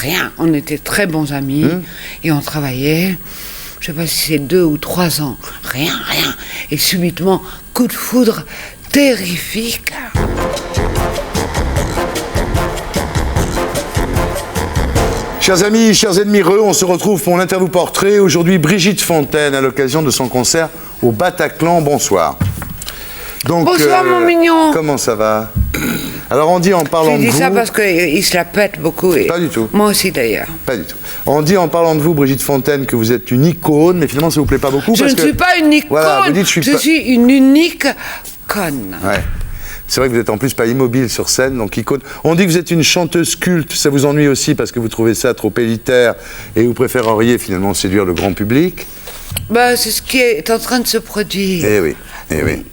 rien. On était très bons amis et on travaillait, je sais pas si c'est 2 ou 3 ans. Rien. Et subitement, coup de foudre terrifique. Chers amis, chers admireux, on se retrouve pour l'interview portrait. Aujourd'hui, Brigitte Fontaine, à l'occasion de son concert au Bataclan. Bonsoir. Donc, bonsoir, mon mignon. Comment ça va? Alors, on dit en parlant de vous... Je dis ça parce qu'il se la pète beaucoup. Et pas du tout. Moi aussi, d'ailleurs. Pas du tout. On dit en parlant de vous, Brigitte Fontaine, que vous êtes une icône, mais finalement, ça vous plaît pas beaucoup. Je ne suis pas une icône, voilà, vous dites, je suis une unique conne. Ouais. C'est vrai que vous êtes en plus pas immobile sur scène, donc icône. On dit que vous êtes une chanteuse culte, ça vous ennuie aussi parce que vous trouvez ça trop élitaire et vous préféreriez finalement séduire le grand public? Bah, c'est ce qui est en train de se produire. Eh oui.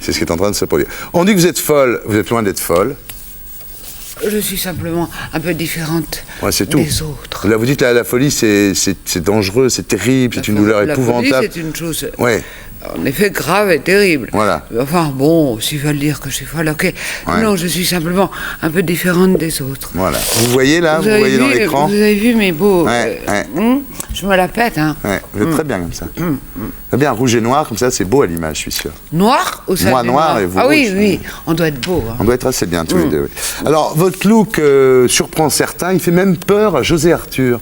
C'est ce qui est en train de se produire. On dit que vous êtes folle, vous êtes loin d'être folle. Je suis simplement un peu différente des autres. Là, vous dites la folie, c'est dangereux, c'est terrible, c'est une douleur épouvantable. La folie, c'est une chose... Ouais. En effet, grave et terrible. Voilà. Enfin, bon, s'ils veulent dire que je suis folle, ok. Ouais. Non, je suis simplement un peu différente des autres. Voilà. Vous voyez là, vous voyez dans l'écran. Vous avez vu mes beaux... Ouais. Je me la pète, hein. Ouais, vous êtes très bien comme ça. Très bien, rouge et noir, comme ça, c'est beau à l'image, je suis sûr. Noir ou ça? Moi, noir et vous rouge. Oui, on doit être beau. Hein. On doit être assez bien, tous les deux, oui. Alors, votre look surprend certains, il fait même peur à José Arthur.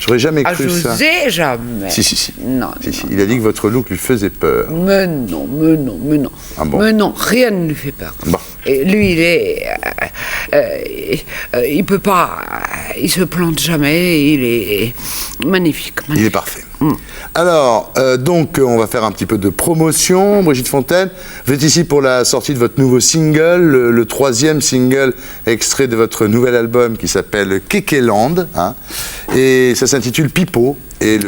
J'aurais jamais cru ça. José, jamais. Si. Non. Il a dit que votre look lui faisait peur. Mais non. Ah bon? Mais non, rien ne lui fait peur. Bon. Et lui, il est... il peut pas... Il se plante jamais, il est magnifique. Il est parfait. Alors, donc, on va faire un petit peu de promotion. Brigitte Fontaine, vous êtes ici pour la sortie de votre nouveau single, le 3e single extrait de votre nouvel album qui s'appelle Kekeland, hein, et ça s'intitule Pipeau. Et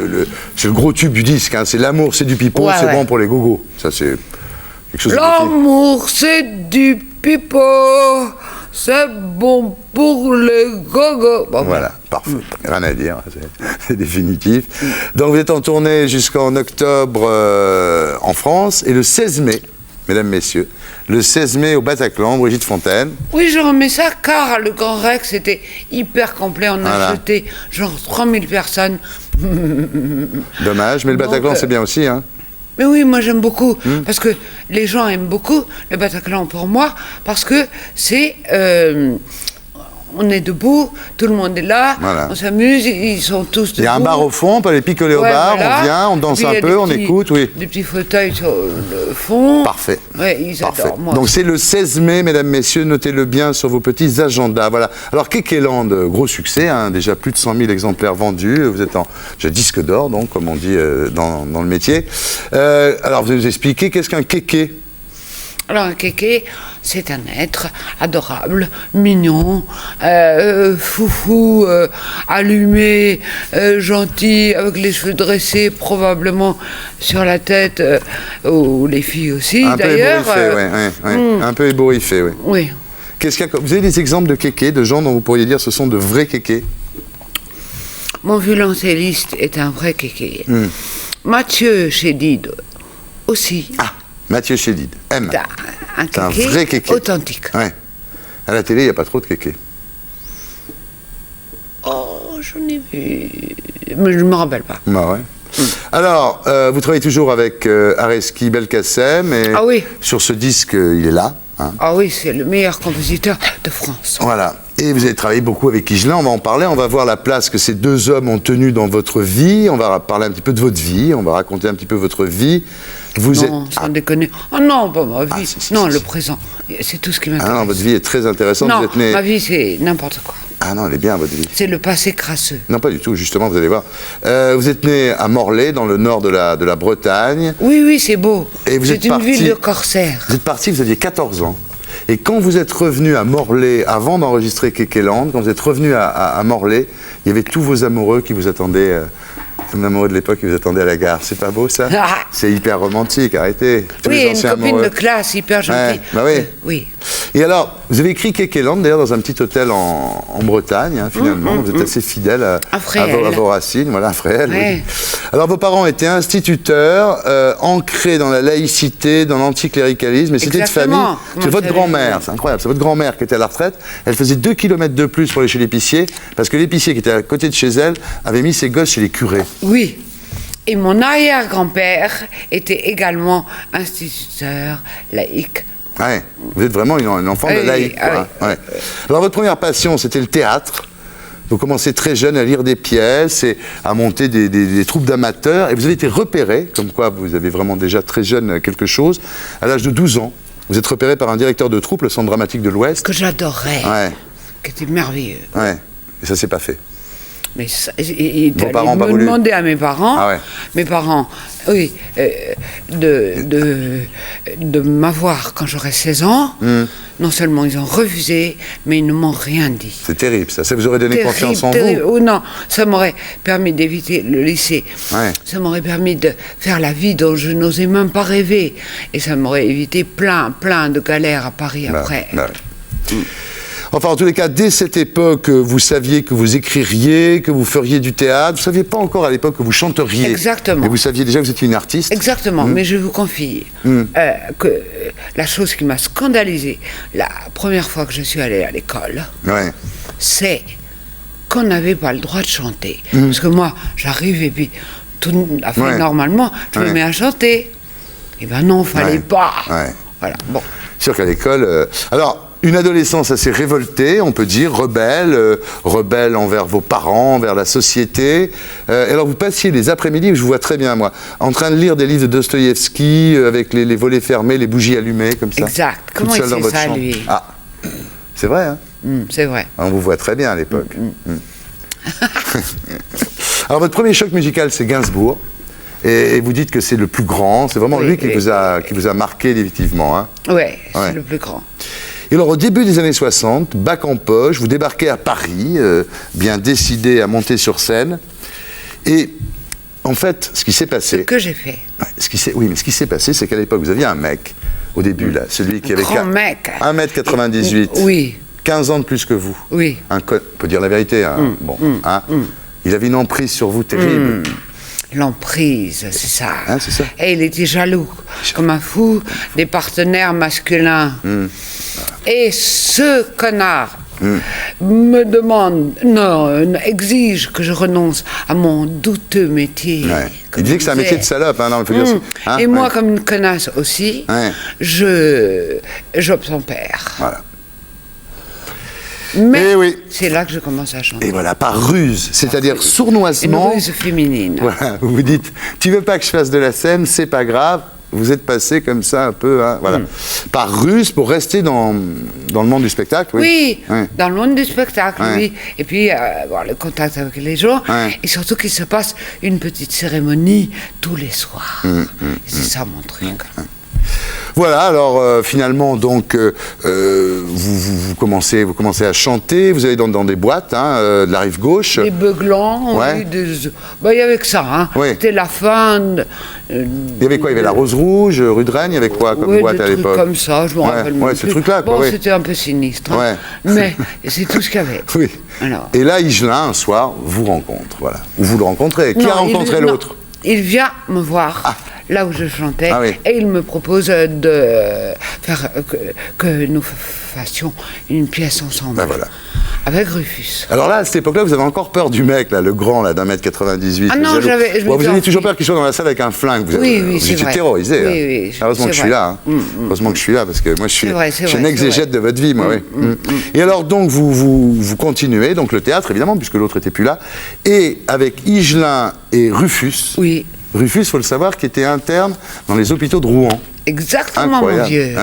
c'est le gros tube du disque, hein, c'est l'amour, c'est du pipeau, c'est bon pour les gogos. Ça, c'est quelque chose de... L'amour, c'est du pipeau, c'est bon pour les gogos. Bon, voilà, parfait. Rien à dire, c'est définitif. Donc vous êtes en tournée jusqu'en octobre en France, et le 16 mai, mesdames, messieurs, le 16 mai au Bataclan, Brigitte Fontaine. Oui, je remets ça car le Grand Rex était hyper complet. On a jeté genre 3000 personnes. Dommage, mais le Bataclan c'est bien aussi, hein. Mais oui, moi j'aime beaucoup, parce que les gens aiment beaucoup le Bataclan pour moi, parce que c'est... on est debout, tout le monde est là, on s'amuse, ils sont tous debout. Il y a un bar au fond, on peut aller picoler au bar, on vient, on danse un peu, on écoute, oui. Des petits fauteuils sur le fond. Parfait. Ouais, ils adorent, moi. Donc c'est le 16 mai, mesdames, messieurs, notez-le bien sur vos petits agendas. Voilà. Alors Kekeland, gros succès, hein, déjà plus de 100 000 exemplaires vendus, vous êtes déjà disque d'or, donc, comme on dit dans le métier. Alors vous allez nous expliquer, qu'est-ce qu'un kéké? Alors un kéké, c'est un être adorable, mignon, foufou, allumé, gentil, avec les cheveux dressés probablement sur la tête, ou les filles aussi d'ailleurs. Un peu ébouriffé, oui. Oui. Vous avez des exemples de kékés, de gens dont vous pourriez dire ce sont de vrais kékés? Mon violoncelliste est un vrai kéké. Mathieu Chédid aussi. Ah, Mathieu Chédid, M. Un vrai kéké authentique. Ouais. À la télé, il n'y a pas trop de kékés. Oh, j'en ai vu. Mais je ne me rappelle pas. Bah ouais. Alors, vous travaillez toujours avec Areski Belkacem. Et ah oui. Sur ce disque, il est là. Hein. Ah oui, c'est le meilleur compositeur de France. Voilà. Et vous avez travaillé beaucoup avec Higelin, on va en parler, on va voir la place que ces deux hommes ont tenue dans votre vie, on va parler un petit peu de votre vie, on va raconter un petit peu votre vie. Vous non, sans déconner. Oh non, pas ma vie. Le présent. C'est tout ce qui m'intéresse. Ah non, votre vie est très intéressante. Non, vous êtes né... ma vie, c'est n'importe quoi. Ah non, elle est bien, votre vie. C'est le passé crasseux. Non, pas du tout, justement, vous allez voir. Vous êtes né à Morlaix, dans le nord de la Bretagne. Oui, c'est beau. C'est une ville de corsaires. Vous êtes parti, vous aviez 14 ans. Et quand vous êtes revenu à Morlaix, avant d'enregistrer Kekeland, quand vous êtes revenu à Morlaix, il y avait tous vos amoureux qui vous attendaient, un amoureux de l'époque qui vous attendait à la gare. C'est pas beau, ça? C'est hyper romantique, arrêtez. Tous les anciens une copine amoureux. De classe, hyper gentille. Bah oui. Oui. Et alors, vous avez écrit Kekeland, d'ailleurs, dans un petit hôtel en Bretagne, hein, finalement. Vous êtes assez fidèle à vos racines, voilà, à Fréhel. Oui. Alors, vos parents étaient instituteurs, ancrés dans la laïcité, dans l'anticléricalisme, et c'était de famille. C'est votre grand-mère, c'est incroyable, c'est votre grand-mère qui était à la retraite. Elle faisait 2 kilomètres de plus pour aller chez l'épicier, parce que l'épicier qui était à côté de chez elle avait mis ses gosses chez les curés. Oui. Et mon arrière-grand-père était également instituteur laïque. Ouais, vous êtes vraiment une enfant de laïque. Ouais. Alors, votre première passion, c'était le théâtre. Vous commencez très jeune à lire des pièces et à monter des troupes d'amateurs. Et vous avez été repéré, comme quoi vous avez vraiment déjà très jeune quelque chose, à l'âge de 12 ans. Vous êtes repéré par un directeur de troupe, le Centre dramatique de l'Ouest. Que j'adorais, qui était merveilleux. Ouais, et ça s'est pas fait. Mais il me demandait à mes parents, mes parents, oui, de m'avoir quand j'aurais 16 ans. Non seulement ils ont refusé, mais ils ne m'ont rien dit. C'est terrible, ça vous aurait donné confiance en vous. Oh non, ça m'aurait permis d'éviter le lycée. Ça m'aurait permis de faire la vie dont je n'osais même pas rêver. Et ça m'aurait évité plein de galères à Paris après. Enfin, en tous les cas, dès cette époque, vous saviez que vous écririez, que vous feriez du théâtre. Vous ne saviez pas encore à l'époque que vous chanteriez. Exactement. Mais vous saviez déjà que vous étiez une artiste. Exactement. Mais je vous confie que la chose qui m'a scandalisée la première fois que je suis allée à l'école, c'est qu'on n'avait pas le droit de chanter. Parce que moi, j'arrive et puis, normalement, je me mets à chanter. Eh ben non, fallait pas. Voilà. Bon. C'est sûr qu'à l'école... Alors, une adolescence assez révoltée, on peut dire, rebelle envers vos parents, envers la société. Et alors vous passiez les après-midi, je vous vois très bien moi, en train de lire des livres de Dostoïevski, avec les volets fermés, les bougies allumées, comme ça. Exact. Comment il fait ça, lui ? Ah, c'est vrai, hein ? C'est vrai. On vous voit très bien à l'époque. Alors votre premier choc musical, c'est Gainsbourg. Et vous dites que c'est le plus grand, c'est vraiment lui qui vous a marqué définitivement. Hein. C'est le plus grand. Et alors, au début des années 60, bac en poche, vous débarquez à Paris, bien décidé à monter sur scène. Et en fait, ce qui s'est passé... Ce que j'ai fait. Mais ce qui s'est passé, c'est qu'à l'époque, vous aviez un mec, au début, là, celui qui avait 1m98. Oui. 15 ans de plus que vous. Oui. On peut dire la vérité. Hein. Il avait une emprise sur vous terrible. L'emprise, c'est ça. C'est ça. Et il était jaloux, comme un fou, des partenaires masculins. Et ce connard me demande, exige que je renonce à mon douteux métier. Il disait que c'est un métier de salope. Hein, non, il faut dire ça. Et moi, comme une connasse aussi, j'obtempère. Voilà. Mais c'est là que je commence à chanter. Et voilà, par ruse, c'est-à-dire sournoisement. Une ruse féminine. Voilà, vous vous dites, tu veux pas que je fasse de la scène, c'est pas grave. Vous êtes passé comme ça un peu, hein, voilà. Par ruse pour rester dans le monde du spectacle, dans le monde du spectacle, Et puis avoir le contact avec les gens. Et surtout qu'il se passe une petite cérémonie tous les soirs. C'est ça mon truc. Voilà, alors finalement, donc, vous commencez à chanter, vous allez dans des boîtes, de la rive gauche. Des Beuglans, il y avait que ça, hein. C'était la fin de... il y avait quoi ? Il y avait la Rose Rouge, rue de Rennes, il y avait quoi comme boîte à l'époque ? Des trucs comme ça, je me rappelle même ce truc-là, quoi. Bon, c'était un peu sinistre, hein. Mais c'est tout ce qu'il y avait. Alors. Et là, Higelin, un soir, vous rencontre, voilà. Ou vous le rencontrez. Qui a rencontré l'autre ? Il vient me voir. Là où je chantais, et il me propose de faire que nous fassions une pièce ensemble. Avec Rufus. Alors là, à cette époque-là, vous avez encore peur du mec, là, le grand, là, d'1m98. Ah non, vous avez toujours peur qu'il soit dans la salle avec un flingue. Vous étiez terrorisé. Heureusement que je suis là. Heureusement que je suis là, parce que moi, je suis un exégète de votre vie, moi. Et alors, donc, vous continuez, donc le théâtre, évidemment, puisque l'autre n'était plus là, et avec Higelin et Rufus. Rufus, il faut le savoir, qui était interne dans les hôpitaux de Rouen. Exactement, incroyable. Mon vieux.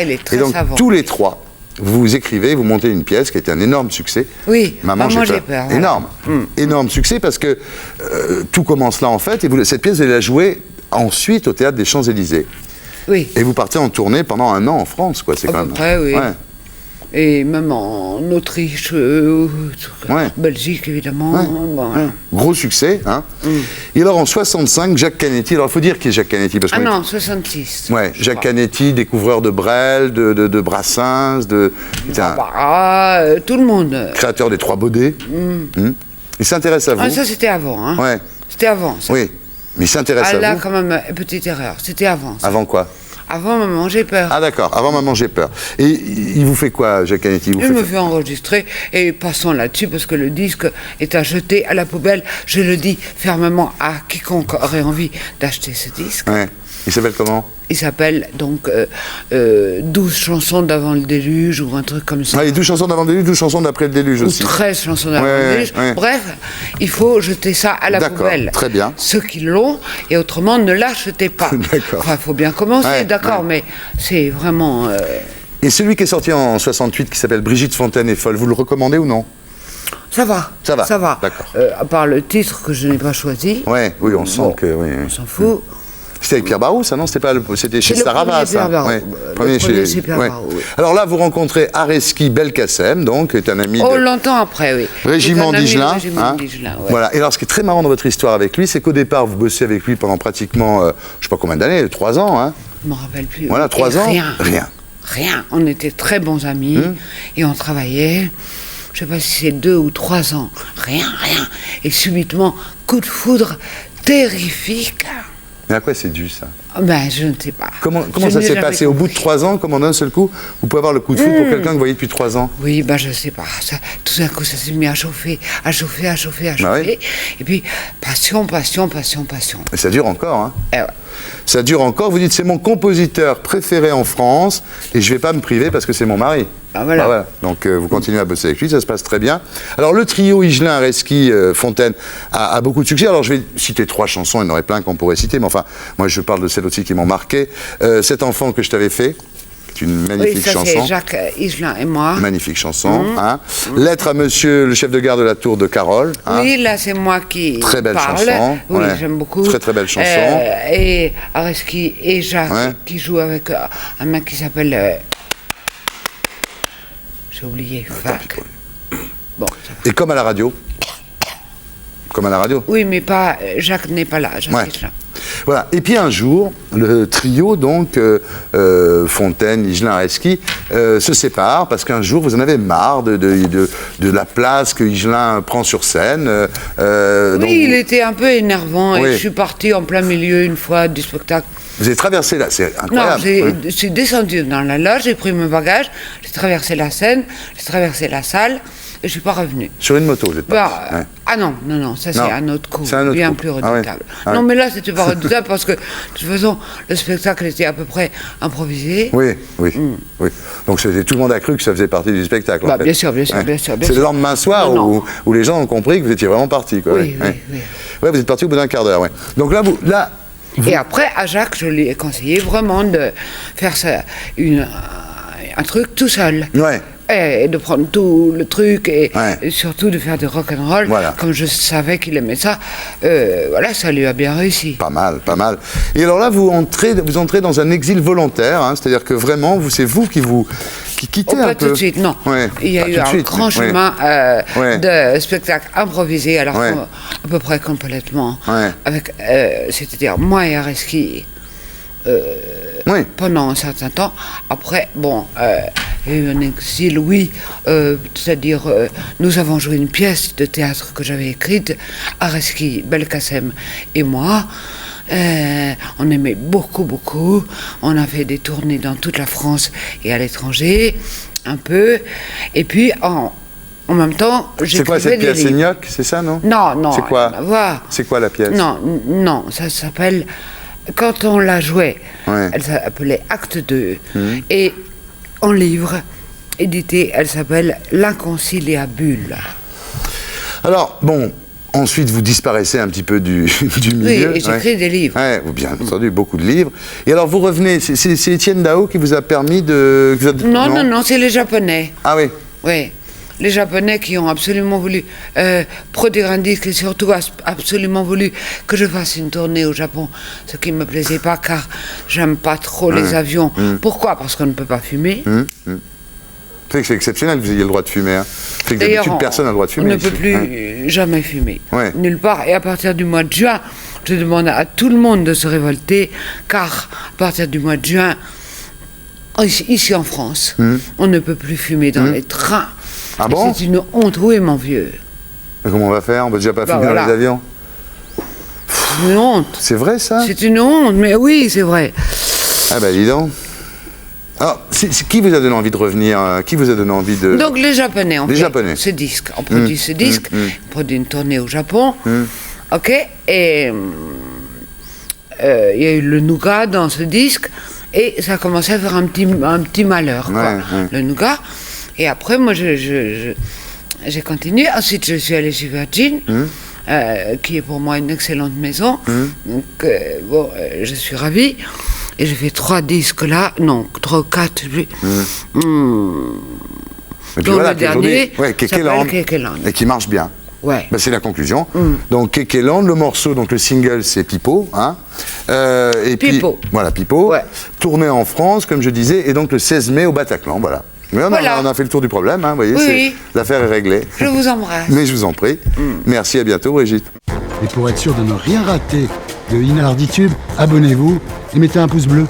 Il est très savant. Et donc, tous les trois, vous écrivez, vous montez une pièce qui a été un énorme succès. Maman, j'ai peur. Énorme. Énorme succès, parce que tout commence là, en fait, et cette pièce, vous allez la jouer ensuite au Théâtre des Champs-Élysées. Et vous partez en tournée pendant 1 an en France, quoi. C'est quand même... Près, Et même en Autriche, Belgique évidemment. Ouais. Voilà. Gros succès. Hein. Et alors en 65, Jacques Canetti, alors il faut dire qui est Jacques Canetti. Parce Ah qu'on non, 66. Ouais, je Jacques crois. Canetti, découvreur de Brel, de Brassens, c'était un Barbara, tout le monde. créateur des Trois Baudets. Il s'intéresse à vous. Ah, ça c'était avant. Hein. Ouais, C'était avant. Ça. oui. Mais il s'intéresse Ah à là, vous. quand même, petite erreur. C'était avant. Ça. Avant quoi? Avant Maman, j'ai peur. Ah d'accord, avant Maman j'ai peur. Et il vous fait quoi, Jacques Canetti? Je me fais enregistrer et passons là-dessus parce que le disque est à jeter à la poubelle. Je le dis fermement à quiconque aurait envie d'acheter ce disque. Ouais. Il s'appelle comment? Il s'appelle donc 12 chansons d'avant le déluge ou un truc comme ça. Ah, et 12 chansons d'avant le déluge, 12 chansons d'après le déluge Ou aussi. 13 chansons d'avant Ouais, le déluge. ouais. Bref, il faut jeter ça à la D'accord, poubelle. très bien. Ceux qui l'ont, et autrement, ne l'achetez pas. D'accord. Enfin, il faut bien commencer, Ouais, d'accord, ouais. mais c'est vraiment... Et celui qui est sorti en 68 qui s'appelle Brigitte Fontaine est folle, vous le recommandez ou non? Ça va. Ça va, Ça va. d'accord. À part le titre que je n'ai pas choisi. Ouais, oui, on sent Bon, que... Oui, on s'en fout. C'était avec Pierre Barou, ça, non? C'était chez C'est le Sarava, premier ça. Pierre Barou. Ouais. Le premier, c'est Pierre Barou, oui. Alors là, vous rencontrez Areski Belkacem, donc, qui est un ami Oh, de longtemps après, oui. Régiment C'est un ami du d'Igelin. Régiment Hein. d'Igelin, ouais. Voilà. Et alors, ce qui est très marrant dans votre histoire avec lui, c'est qu'au départ, vous bossez avec lui pendant pratiquement, je sais pas combien d'années, 3 ans, hein? Je ne me rappelle plus. Voilà, Et 3 ans. Rien. Rien. Rien. On était très bons amis et on travaillait. Je ne sais pas si c'est 2 ou 3 ans. Rien. Et subitement, coup de foudre terrifique. Mais à quoi c'est dû, ça? Ben, je ne sais pas. Comment Je ça n'ai s'est jamais passé? Au bout de compris. 3 ans, comme d'un seul coup, vous pouvez avoir le coup de foudre pour quelqu'un que vous voyez depuis 3 ans? Oui, ben je sais pas. Ça, tout d'un coup, ça s'est mis à chauffer. Bah oui. Et puis, passion. Et ça dure encore, hein? Eh ouais. Ça dure encore. Vous dites, c'est mon compositeur préféré en France et je ne vais pas me priver parce que c'est mon mari. Ah, voilà. Donc vous continuez à bosser avec lui, ça se passe très bien. Alors le trio Higelin, Areski, Fontaine a beaucoup de succès. Alors je vais citer 3 chansons, il y en aurait plein qu'on pourrait citer, mais enfin, moi je parle de celles aussi qui m'ont marqué. Cet enfant que je t'avais fait, c'est une magnifique Oui, ça chanson. c'est Jacques Higelin et moi. Magnifique chanson. Hein. Lettre à monsieur le chef de gare de la Tour de Carole. Hein. Oui, là c'est moi qui Très belle parle. chanson, Oui, ouais. j'aime beaucoup. Très, très belle chanson. Et Areski et Jacques Ouais. qui jouent avec un mec qui s'appelle... j'ai oublié. Fuck. Bon, ça va. Et comme à la radio. Comme à la radio. Oui, mais pas... Jacques n'est pas là. Jacques Ouais. Higelin. Voilà. Et puis un jour, le trio, donc, Fontaine, Higelin, Areski, se sépare parce qu'un jour, vous en avez marre de la place que Higelin prend sur scène. Oui, donc, il était un peu énervant et Oui. je suis partie en plein milieu une fois du spectacle. vous avez traversé là, c'est Non, incroyable. je suis descendue dans la loge, j'ai pris mes bagages, j'ai traversé la scène, j'ai traversé la salle et je suis pas revenue. Sur une moto, vous êtes Bah, parti. Ouais. Ah non, ça c'est Non, un autre coup, c'est un autre bien coup. plus Ah ouais. redoutable. Ah Non ouais. mais là c'était pas redoutable parce que de toute façon le spectacle était à peu près improvisé. Oui. Donc tout le monde a cru que ça faisait partie du spectacle. en Bah, fait. bien sûr. C'est le lendemain soir Non. où les gens ont compris que vous étiez vraiment parti. Quoi. Oui. Ouais, vous êtes parti au bout d'un quart d'heure. Ouais. Donc là, Et après, à Jacques, je lui ai conseillé vraiment de faire ça, un truc tout seul. Ouais. Et de prendre tout le truc et, Ouais. et surtout de faire du rock'n'roll. Voilà. Comme je savais qu'il aimait ça, voilà, ça lui a bien réussi. Pas mal. Et alors là, vous entrez dans un exil volontaire, hein, c'est-à-dire que vraiment, c'est vous qui quittez Oh, un pas peu. tout de suite, non. Ouais, Il y a pas eu tout de un suite, grand mais- chemin Ouais. de spectacle improvisé, alors Ouais. à peu près complètement. Ouais. Avec, c'est-à-dire moi et Areski Oui. pendant un certain temps. Après, bon, il y a eu un exil, oui, c'est-à-dire nous avons joué une pièce de théâtre que j'avais écrite, Areski, Belkacem et moi. On aimait beaucoup. On a fait des tournées dans toute la France et à l'étranger, un peu. Et puis, en même temps, C'est quoi j'écrivais cette des pièce? C'est livres. Gnoc, c'est ça, non? Non, C'est quoi? rien à voir. C'est quoi la pièce? Non, ça s'appelle... Quand on la jouait, Ouais. elle s'appelait Acte 2. Et en livre, édité, elle s'appelle L'inconciliabule. Alors, bon, ensuite, vous disparaissez un petit peu du milieu. et j'écris des livres. Ouais, bien entendu, beaucoup de livres. Et alors, vous revenez, c'est Étienne Dao qui vous a permis de... Non, c'est les Japonais. Ah oui. Oui. Les Japonais qui ont absolument voulu produire un disque et surtout absolument voulu que je fasse une tournée au Japon, ce qui ne me plaisait pas car j'aime pas trop les avions. Pourquoi? Parce qu'on ne peut pas fumer. C'est que c'est exceptionnel que vous ayez le droit de fumer. Hein. C'est que d'habitude, personne n'a le droit de fumer. On ne peut plus jamais fumer. Ouais. Nulle part. Et à partir du mois de juin, je demande à tout le monde de se révolter, car à partir du mois de juin, ici en France, on ne peut plus fumer dans les trains. Ah bon? C'est une honte. Oui, mon vieux. Mais comment on va faire? On peut déjà pas fumer dans les avions. C'est une honte. C'est vrai, ça? C'est une honte, mais oui, c'est vrai. Ah bah dis donc. Alors, qui vous a donné envie de revenir? Qui vous a donné envie de... Donc les Japonais, Les Japonais. ce disque. On produit ce disque, on produit une tournée au Japon. Ok. Et il y a eu le nougat dans ce disque, et ça a commencé à faire un petit malheur, quoi, le nougat. Et après, moi, j'ai continué. Ensuite, je suis allée chez Virgin, qui est pour moi une excellente maison. Donc, je suis ravie. Et j'ai fait 3 disques là, non, 3 ou 4, je sais plus. Et puis donc voilà, le dernier Kekeland, Kekeland. et qui marche bien. Ouais. Ben, c'est la conclusion. Donc Kekeland, le morceau, donc le single, c'est Pipo. Hein. Et Pipo. Puis, voilà, Pipo. Ouais. Tourné en France, comme je disais, et donc le 16 mai au Bataclan, voilà. Mais on a fait le tour du problème, hein, vous voyez, Oui. l'affaire est réglée. Je vous embrasse. Mais je vous en prie. Merci, à bientôt, Brigitte. Et pour être sûr de ne rien rater de Inarditube, abonnez-vous et mettez un pouce bleu.